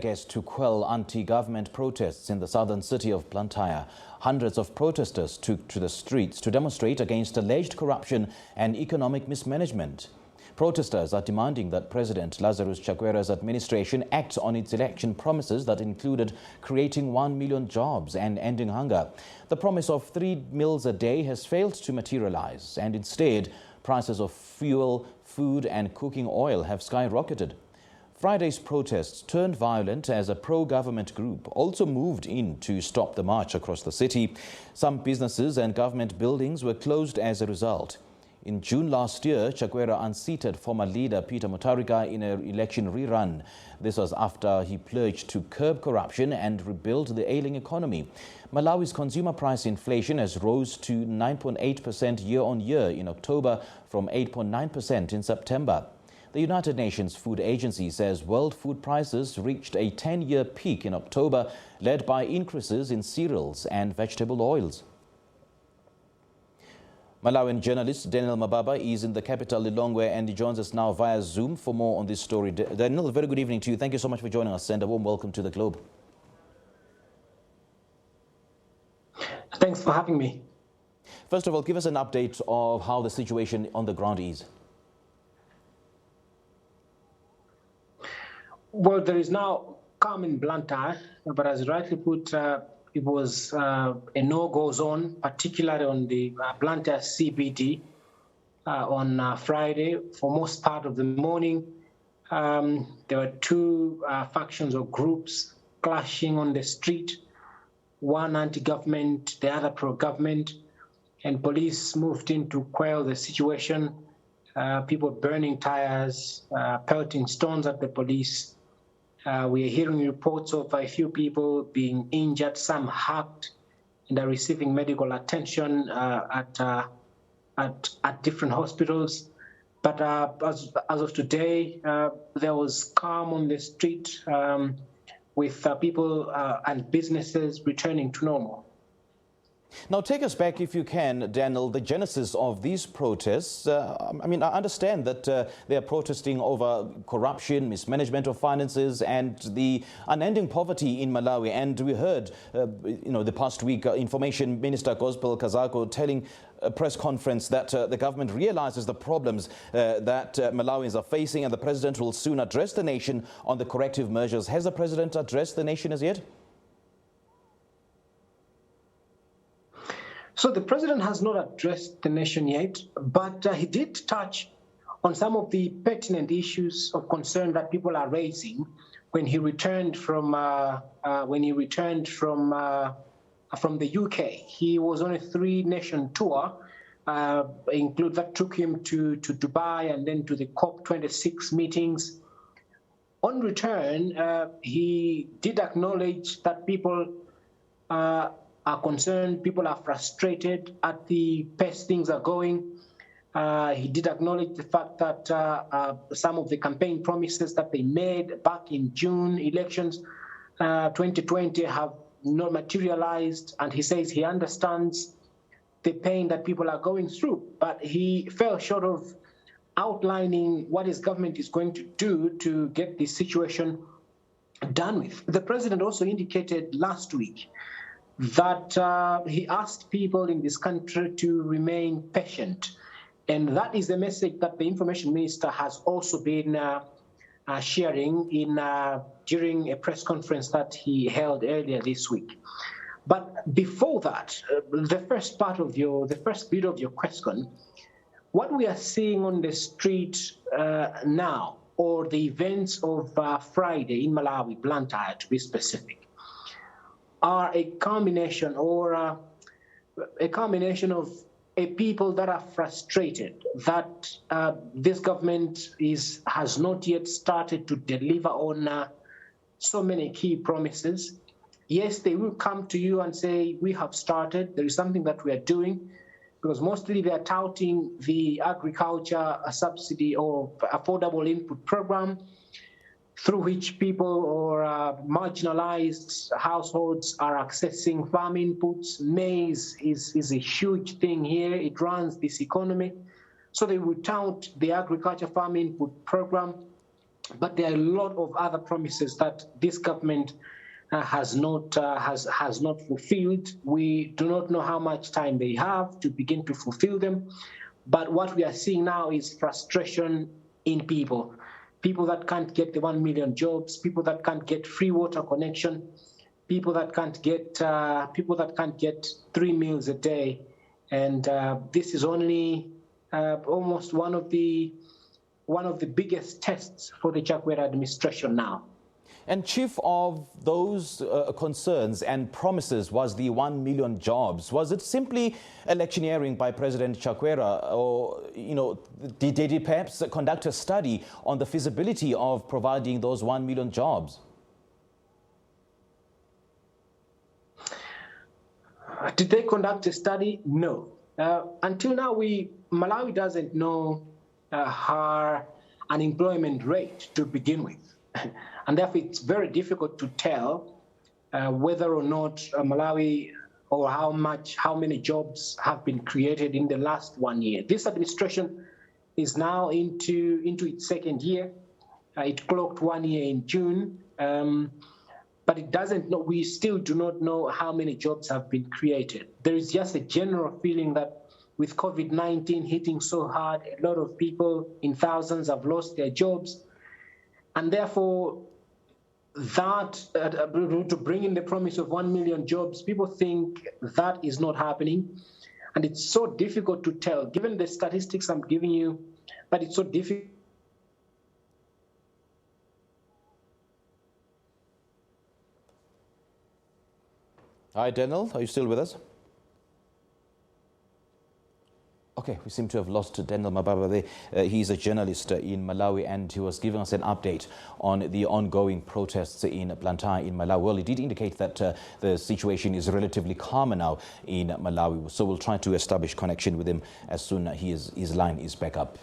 Gas to quell anti-government protests in the southern city of Blantyre. Hundreds of protesters took to the streets to demonstrate against alleged corruption and economic mismanagement. Protesters are demanding that President Lazarus Chakwera's administration act on its election promises that included creating 1 million jobs and ending hunger. The promise of 3 meals a day has failed to materialize, and instead, prices of fuel, food and cooking oil have skyrocketed. Friday's protests turned violent as a pro-government group also moved in to stop the march across the city. Some businesses and government buildings were closed as a result. In June last year, Chakwera unseated former leader Peter Mutharika in an election rerun. This was after he pledged to curb corruption and rebuild the ailing economy. Malawi's consumer price inflation has rose to 9.8% year-on-year in October from 8.9% in September. The United Nations Food Agency says world food prices reached a 10-year peak in October, led by increases in cereals and vegetable oils. Malawian journalist Daniel Mababa is in the capital, Lilongwe, and he joins us now via Zoom for more on this story. Daniel, very good evening to you. Thank you so much for joining us, and a warm welcome to the Globe. Thanks for having me. First of all, give us an update of how the situation on the ground is. Well, there is now calm in Blantyre, but as you rightly put, it was a no-go zone, particularly on the Blantyre CBD on Friday. For most part of the morning, there were two factions or groups clashing on the street, one anti-government, the other pro-government, and police moved in to quell the situation. People burning tires, pelting stones at the police. We are hearing reports of a few people being injured, some hurt, and are receiving medical attention at different hospitals. But as of today, there was calm on the street with people and businesses returning to normal. Now, take us back, if you can, Daniel, the genesis of these protests. I understand that they are protesting over corruption, mismanagement of finances, and the unending poverty in Malawi. And we heard, the past week, Information Minister Gospel Kazako telling a press conference that the government realizes the problems that Malawians are facing, and the president will soon address the nation on the corrective measures. Has the president addressed the nation as yet? So the president has not addressed the nation yet, but he did touch on some of the pertinent issues of concern that people are raising when he returned from the UK. He was on a 3-nation tour, that took him to Dubai and then to the COP26 meetings. On return, he did acknowledge that people are concerned, people are frustrated at the pace things are going. He did acknowledge the fact that some of the campaign promises that they made back in June elections 2020 have not materialized, and he says he understands the pain that people are going through, but he fell short of outlining what his government is going to do to get this situation done with. The president also indicated last week that he asked people in this country to remain patient. And that is the message that the information minister has also been sharing during a press conference that he held earlier this week. But before that, the first bit of your question, what we are seeing on the street now, or the events of Friday in Malawi, Blantyre to be specific, are a combination of a people that are frustrated that this government has not yet started to deliver on so many key promises. Yes, they will come to you and say, we have started, there is something that we are doing, because mostly they are touting the agriculture subsidy or affordable input program, through which people or marginalized households are accessing farm inputs. Maize is a huge thing here. It runs this economy. So they would tout the agriculture farm input program. But there are a lot of other promises that this government has not fulfilled. We do not know how much time they have to begin to fulfill them. But what we are seeing now is frustration in people. People that can't get the 1 million jobs, people that can't get free water connection, people that can't get 3 meals a day, and this is only almost one of the biggest tests for the Chakwera administration now. And chief of those concerns and promises was the 1 million jobs. Was it simply electioneering by President Chakwera, or did he perhaps conduct a study on the feasibility of providing those 1 million jobs? Did they conduct a study? No. Until now, Malawi doesn't know her unemployment rate to begin with. And therefore, it's very difficult to tell whether or not Malawi, or how many jobs have been created in the last 1 year. This administration is now into its second year. It clocked 1 year in June, but it doesn't know. We still do not know how many jobs have been created. There is just a general feeling that with COVID-19 hitting so hard, a lot of people in thousands have lost their jobs. And therefore, that to bring in the promise of 1 million jobs, people think that is not happening. And it's so difficult to tell, given the statistics I'm giving you, but it's so difficult. Hi, Daniel, are you still with us? Okay, we seem to have lost Daniel Mababa there. He's a journalist in Malawi, and he was giving us an update on the ongoing protests in Blantyre in Malawi. Well, he did indicate that the situation is relatively calmer now in Malawi, so we'll try to establish connection with him as soon as his line is back up.